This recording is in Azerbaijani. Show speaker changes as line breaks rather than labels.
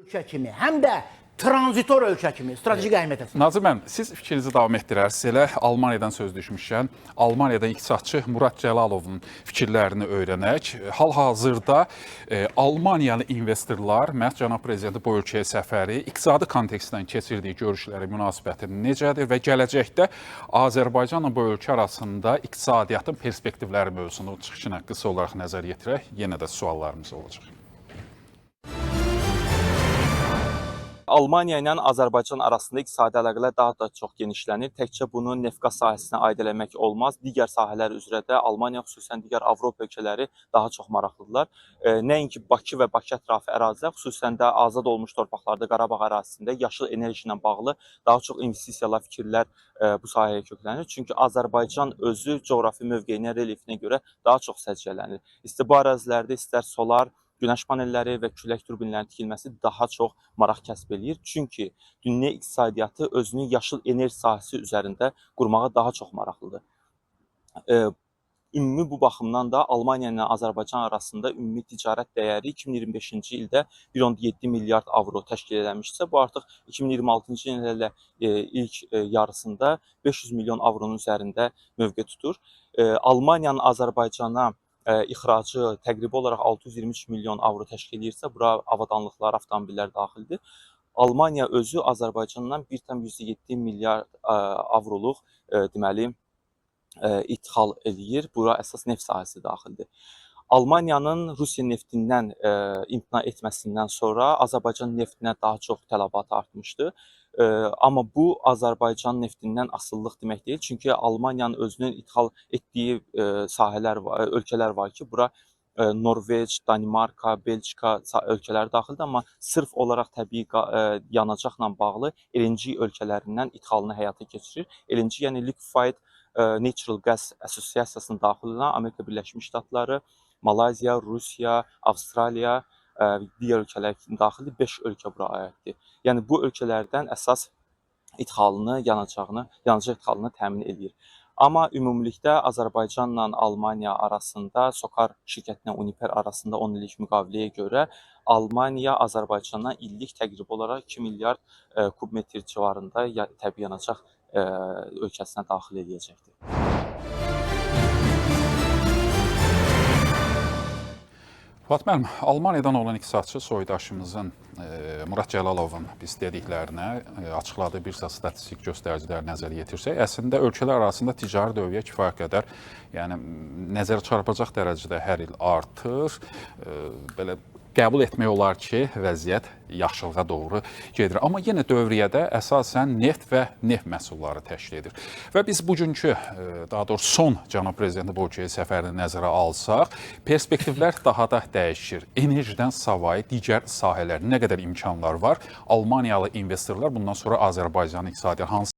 ölkə kimi, həm də tranzitor ölkə kimi strateji əhəmiyyət daşıyır.
Nazım müəllim, siz fikrinizi davam etdirərsiniz. Elə Almaniyadan söz düşmüşkən, Almaniyada iqtisadçı Murad Cəlalovun fikirlərini öyrənək. Hal-hazırda Almaniyalı investorlar, məhz cənab prezidenti bu ölkəyə səfəri, iqtisadi kontekstdən keçirdiyi görüşləri, münasibəti necədir və gələcəkdə Azərbaycanla bu ölkə arasında iqtisadiyyatın perspektivləri mövzusunu çıxışına qısa olaraq nəzər yetirək. Yenə də suallarımız olacaq.
Almaniya ilə Azərbaycan arasında iqtisadi əlaqələr daha da çox genişlənir. Təkcə bunu neft-qaz sahəsinə aid eləmək olmaz. Digər sahələr üzrə də Almaniya, xüsusən digər Avropa ölkələri daha çox maraqlıdırlar. Nəinki Bakı və Bakı ətrafı ərazilər, xüsusən də azad olmuş torpaqlarda Qarabağ ərazisində yaşıl enerji ilə bağlı daha çox investisiyalar, fikirlər bu sahəyə köklənir. Çünki Azərbaycan özü coğrafi mövqeyinə, relyefinə görə daha çox səciyyələnir. İstər bu ərazilərdə, istər solar, günəş panelləri və külək turbinlərinin tikilməsi daha çox maraq kəsb eləyir. Çünki dünya iqtisadiyyatı özünü yaşıl enerji sahəsi üzərində qurmağa daha çox maraqlıdır. Ümumi bu baxımdan da Almaniya ilə Azərbaycan arasında ümumi ticarət dəyəri 2025-ci ildə 1.7 milyard avro təşkil eləmişsə, bu artıq 2026-cı illə ilk yarısında 500 milyon avronun üzərində mövqe tutur. Almaniyanın Azərbaycana ixracı təqribi olaraq 623 milyon avro təşkil edirsə, bura avadanlıqlar, avtomobillər daxildir. Almaniya özü Azərbaycandan 1,7 milyard avroluq deməli ithal eləyir. Bura əsas neft sahəsi daxildir. Almaniyanın Rusiya neftindən imtina etməsindən sonra Azərbaycan neftinə daha çox tələbat artmışdı. Amma bu Azərbaycan neftindən asılılıq demək deyil. Çünki Almaniyanın özünün ithal etdiyi sahələr var, ölkələr var ki, bura Norveç, Danimarka, Belçika ölkələri daxildir. Amma sırf olaraq təbii yanacaqla bağlı LNG ölkələrindən ithalını həyata keçirir. LNG, yəni Liquefied Natural Gas Assosiasiyasının daxil olan Amerika Birləşmiş Ştatları, Malayziya, Rusiya, Avstraliya, digər ölkələr daxildir, 5 ölkə bura aiddir. Yəni bu ölkələrdən əsas idxalını, yanacaq idxalını təmin edir. Amma ümumilikdə Azərbaycanla Almaniya arasında, SOCAR şirkətinə Uniper arasında 10 illik müqaviləyə görə Almaniya Azərbaycana illik təqrib olaraq 2 milyard kubmetr civarında təbii yanacaq ölkəsinə daxil edəcəkdir.
Fuad müəllim, Almaniyadan olan iqtisadçı soydaşımızın Murad Cəlalovun biz dediklərinə açıqladığı bir sıra statistik göstəriciləri nəzərə yetirsək, əslində ölkələr arasında ticari dövriyə kifayət qədər, yəni nəzərə çarpacaq dərəcədə hər il artır. Belə qəbul etmək olar ki, vəziyyət yaxşılığa doğru gedir. Amma yenə dövriyyədə əsasən neft və neft məhsulları təşkil edir. Və biz bugünkü, daha doğrusu son cənab prezidenti bu ölkəyə səfərini nəzərə alsaq, perspektivlər daha da dəyişir. Enerjidən savayı digər sahələr nə qədər imkanlar var? Almaniyalı investorlar bundan sonra Azərbaycanın iqtisadiyyatı hansı